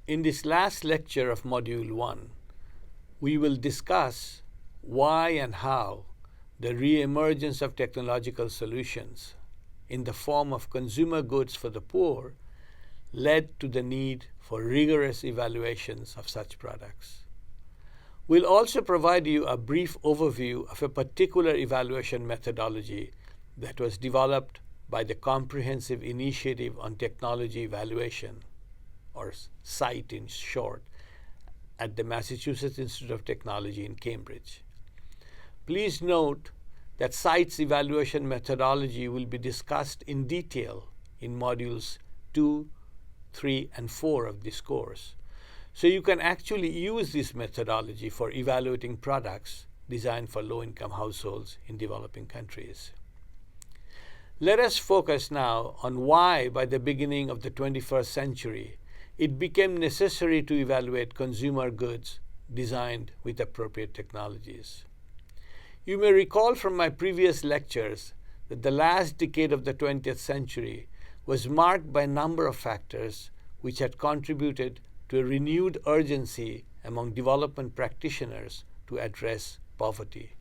In this last lecture of Module 1, we will discuss why and how the re-emergence of technological solutions in the form of consumer goods for the poor led to the need for rigorous evaluations of such products. We'll also provide you a brief overview of a particular evaluation methodology that was developed by the Comprehensive Initiative on Technology Evaluation, or CITE in short, at the Massachusetts Institute of Technology in Cambridge. Please note that CITE's evaluation methodology will be discussed in detail in Modules 2, 3, and 4 of this course. So you can actually use this methodology for evaluating products designed for low-income households in developing countries. Let us focus now on why, by the beginning of the 21st century, it became necessary to evaluate consumer goods designed with appropriate technologies. You may recall from my previous lectures that the last decade of the 20th century was marked by a number of factors which had contributed to a renewed urgency among development practitioners to address poverty.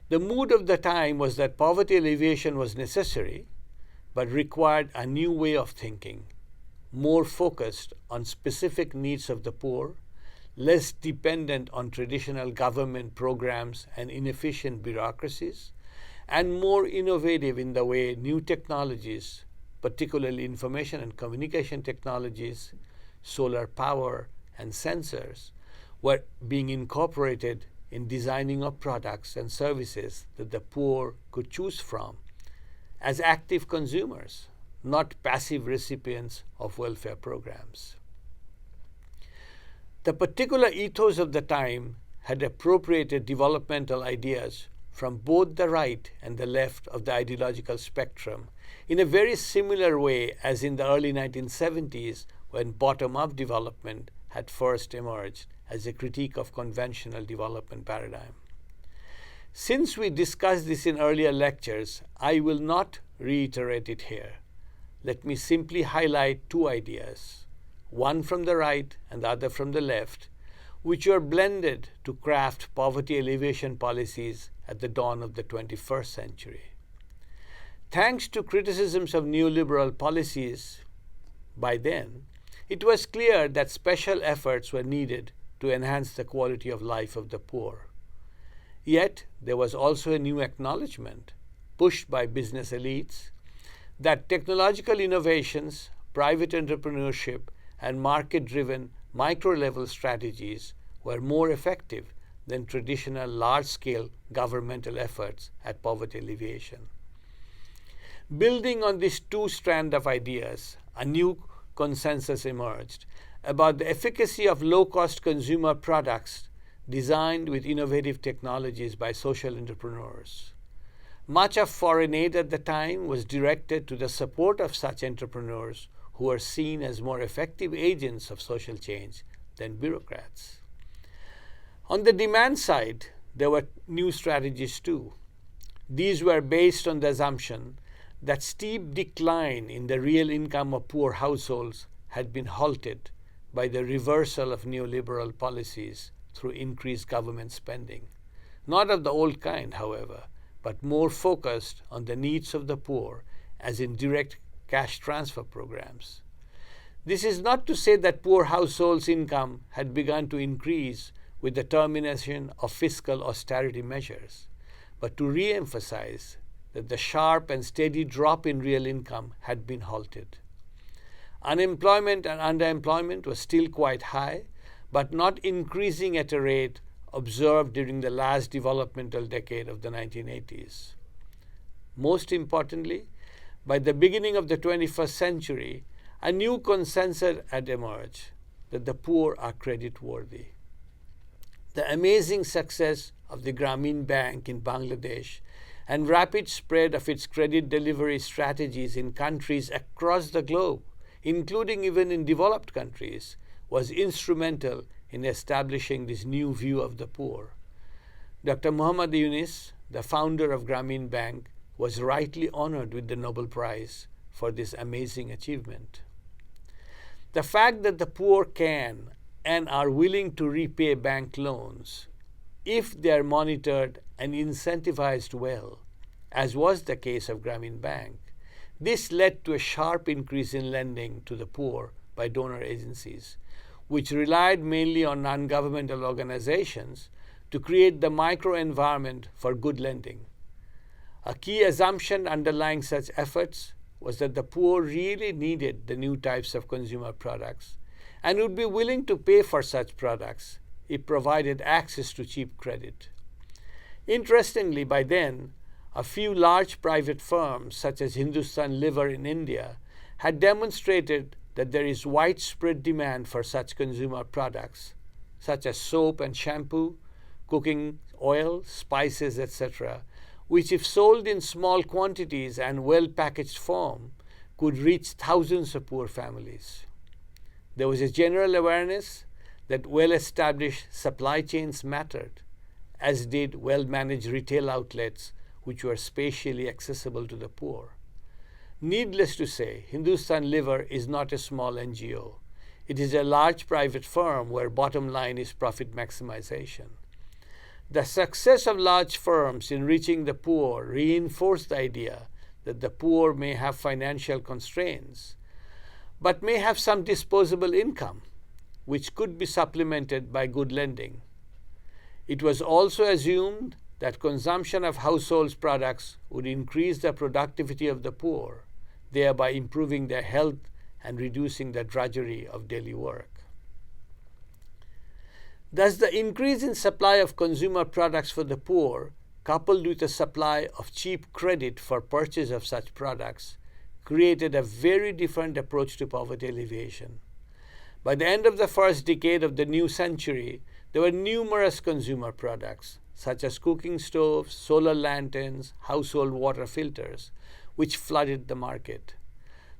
The mood of the time was that poverty alleviation was necessary, but required a new way of thinking, more focused on specific needs of the poor, less dependent on traditional government programs and inefficient bureaucracies, and more innovative in the way new technologies, particularly information and communication technologies, solar power, and sensors, were being incorporated in designing of products and services that the poor could choose from as active consumers, not passive recipients of welfare programs. The particular ethos of the time had appropriated developmental ideas from both the right and the left of the ideological spectrum in a very similar way as in the early 1970s when bottom-up development had first emerged as a critique of conventional development paradigm. Since we discussed this in earlier lectures, I will not reiterate it here. Let me simply highlight two ideas, one from the right and the other from the left, which were blended to craft poverty alleviation policies at the dawn of the 21st century. Thanks to criticisms of neoliberal policies by then, it was clear that special efforts were needed to enhance the quality of life of the poor. Yet, there was also a new acknowledgement, pushed by business elites, that technological innovations, private entrepreneurship, and market-driven micro-level strategies were more effective than traditional large-scale governmental efforts at poverty alleviation. Building on these two strands of ideas, a new consensus emerged about the efficacy of low-cost consumer products designed with innovative technologies by social entrepreneurs. Much of foreign aid at the time was directed to the support of such entrepreneurs who were seen as more effective agents of social change than bureaucrats. On the demand side, there were new strategies too. These were based on the assumption that steep decline in the real income of poor households had been halted by the reversal of neoliberal policies through increased government spending. Not of the old kind, however, but more focused on the needs of the poor, as in direct cash transfer programs. This is not to say that poor households' income had begun to increase with the termination of fiscal austerity measures, but to re-emphasize that the sharp and steady drop in real income had been halted. Unemployment and underemployment was still quite high, but not increasing at a rate observed during the last developmental decade of the 1980s. Most importantly, by the beginning of the 21st century, a new consensus had emerged that the poor are credit-worthy. The amazing success of the Grameen Bank in Bangladesh and rapid spread of its credit delivery strategies in countries across the globe, including even in developed countries, was instrumental in establishing this new view of the poor. Dr. Muhammad Yunus, the founder of Grameen Bank, was rightly honored with the Nobel Prize for this amazing achievement. The fact that the poor can and are willing to repay bank loans if they are monitored and incentivized well, as was the case of Grameen Bank, this led to a sharp increase in lending to the poor by donor agencies, which relied mainly on non-governmental organizations to create the microenvironment for good lending. A key assumption underlying such efforts was that the poor really needed the new types of consumer products and would be willing to pay for such products if provided access to cheap credit. Interestingly, by then, a few large private firms, such as Hindustan Liver in India, had demonstrated that there is widespread demand for such consumer products, such as soap and shampoo, cooking oil, spices, etc., which, if sold in small quantities and well-packaged form, could reach thousands of poor families. There was a general awareness that well-established supply chains mattered, as did well-managed retail outlets which were spatially accessible to the poor. Needless to say, Hindustan Liver is not a small NGO. It is a large private firm where bottom line is profit maximization. The success of large firms in reaching the poor reinforced the idea that the poor may have financial constraints, but may have some disposable income, which could be supplemented by good lending. It was also assumed that consumption of household products would increase the productivity of the poor, thereby improving their health and reducing the drudgery of daily work. Thus, the increase in supply of consumer products for the poor, coupled with a supply of cheap credit for purchase of such products, created a very different approach to poverty alleviation. By the end of the first decade of the new century, there were numerous consumer products, such as cooking stoves, solar lanterns, household water filters, which flooded the market.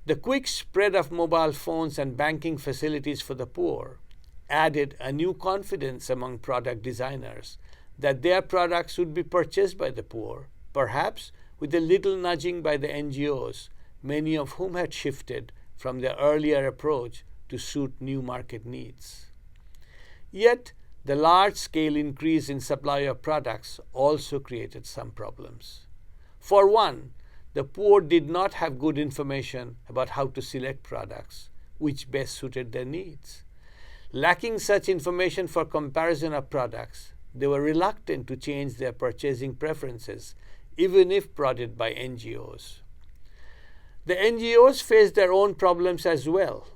The quick spread of mobile phones and banking facilities for the poor added a new confidence among product designers that their products would be purchased by the poor, perhaps with a little nudging by the NGOs, many of whom had shifted from their earlier approach to suit new market needs. Yet, the large-scale increase in supply of products also created some problems. For one, the poor did not have good information about how to select products which best suited their needs. Lacking such information for comparison of products, they were reluctant to change their purchasing preferences, even if prodded by NGOs. The NGOs faced their own problems as well.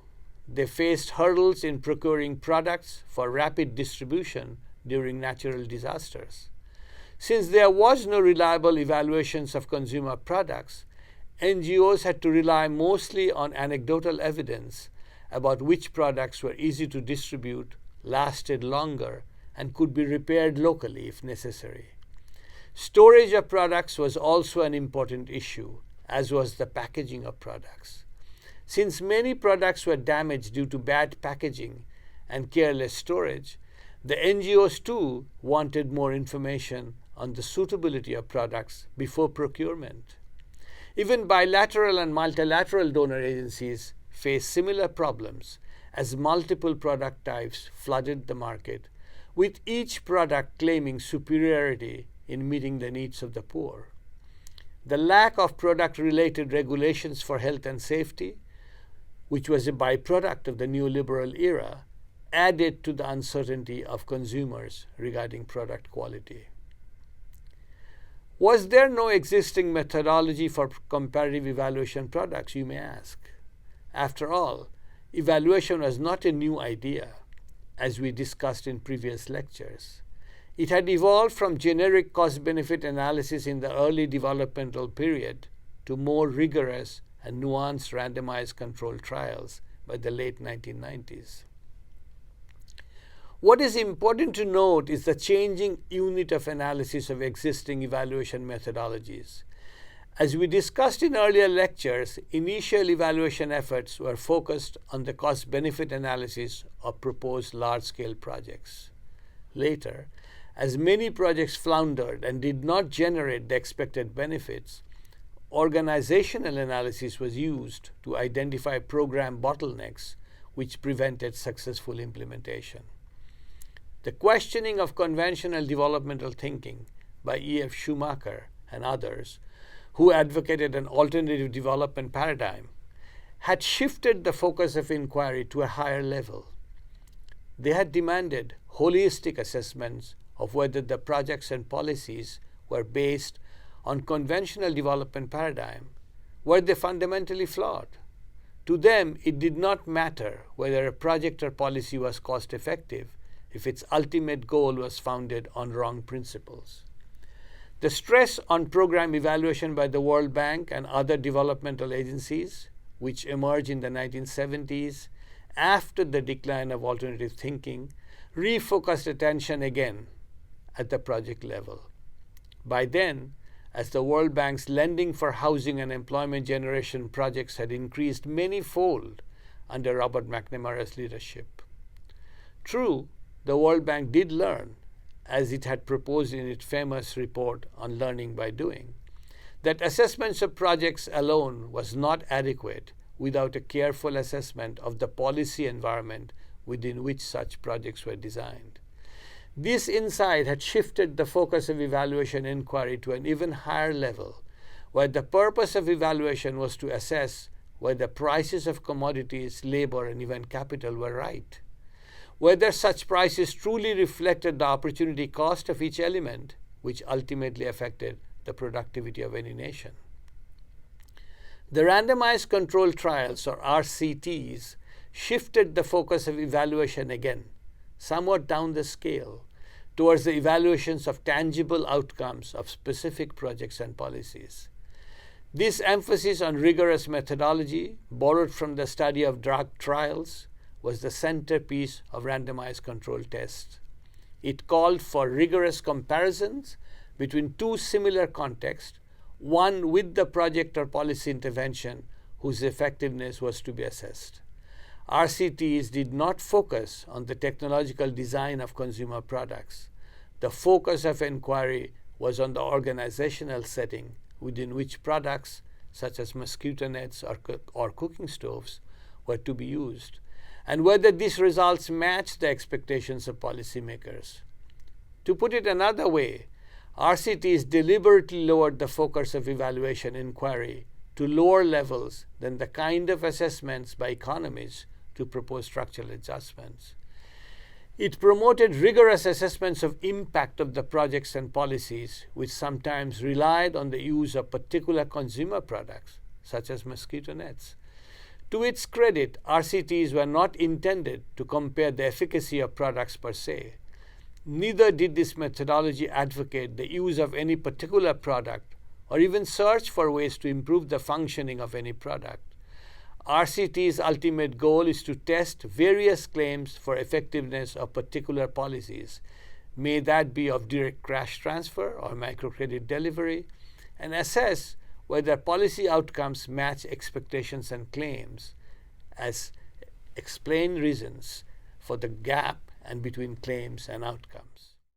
They faced hurdles in procuring products for rapid distribution during natural disasters. Since there was no reliable evaluations of consumer products, NGOs had to rely mostly on anecdotal evidence about which products were easy to distribute, lasted longer, and could be repaired locally if necessary. Storage of products was also an important issue, as was the packaging of products. Since many products were damaged due to bad packaging and careless storage, the NGOs too wanted more information on the suitability of products before procurement. Even bilateral and multilateral donor agencies faced similar problems as multiple product types flooded the market, with each product claiming superiority in meeting the needs of the poor. The lack of product-related regulations for health and safety, which was a byproduct of the neoliberal era, added to the uncertainty of consumers regarding product quality. Was there no existing methodology for comparative evaluation products, you may ask? After all, evaluation was not a new idea, as we discussed in previous lectures. It had evolved from generic cost-benefit analysis in the early developmental period to more rigorous and nuanced randomized controlled trials by the late 1990s. What is important to note is the changing unit of analysis of existing evaluation methodologies. As we discussed in earlier lectures, initial evaluation efforts were focused on the cost-benefit analysis of proposed large-scale projects. Later, as many projects floundered and did not generate the expected benefits, organizational analysis was used to identify program bottlenecks which prevented successful implementation. The questioning of conventional developmental thinking by E.F. Schumacher and others, who advocated an alternative development paradigm, had shifted the focus of inquiry to a higher level. They had demanded holistic assessments of whether the projects and policies were based on conventional development paradigm, were they fundamentally flawed. To them, it did not matter whether a project or policy was cost effective if its ultimate goal was founded on wrong principles. The stress on program evaluation by the World Bank and other developmental agencies, which emerged in the 1970s after the decline of alternative thinking, refocused attention again at the project level. By then, as the World Bank's lending for housing and employment generation projects had increased many-fold under Robert McNamara's leadership. True, the World Bank did learn, as it had proposed in its famous report on learning by doing, that assessments of projects alone was not adequate without a careful assessment of the policy environment within which such projects were designed. This insight had shifted the focus of evaluation inquiry to an even higher level, where the purpose of evaluation was to assess whether prices of commodities, labor, and even capital were right, whether such prices truly reflected the opportunity cost of each element, which ultimately affected the productivity of any nation. The randomized controlled trials, or RCTs, shifted the focus of evaluation again, somewhat down the scale, towards the evaluations of tangible outcomes of specific projects and policies. This emphasis on rigorous methodology, borrowed from the study of drug trials, was the centerpiece of randomized controlled tests. It called for rigorous comparisons between two similar contexts, one with the project or policy intervention whose effectiveness was to be assessed. RCTs did not focus on the technological design of consumer products. The focus of inquiry was on the organizational setting within which products, such as mosquito nets or cooking stoves, were to be used, and whether these results matched the expectations of policymakers. To put it another way, RCTs deliberately lowered the focus of evaluation inquiry to lower levels than the kind of assessments by economists to propose structural adjustments. It promoted rigorous assessments of impact of the projects and policies, which sometimes relied on the use of particular consumer products, such as mosquito nets. To its credit, RCTs were not intended to compare the efficacy of products per se. Neither did this methodology advocate the use of any particular product or even search for ways to improve the functioning of any product. RCT's ultimate goal is to test various claims for effectiveness of particular policies, may that be of direct cash transfer or microcredit delivery, and assess whether policy outcomes match expectations and claims, as explain reasons for the gap and between claims and outcomes.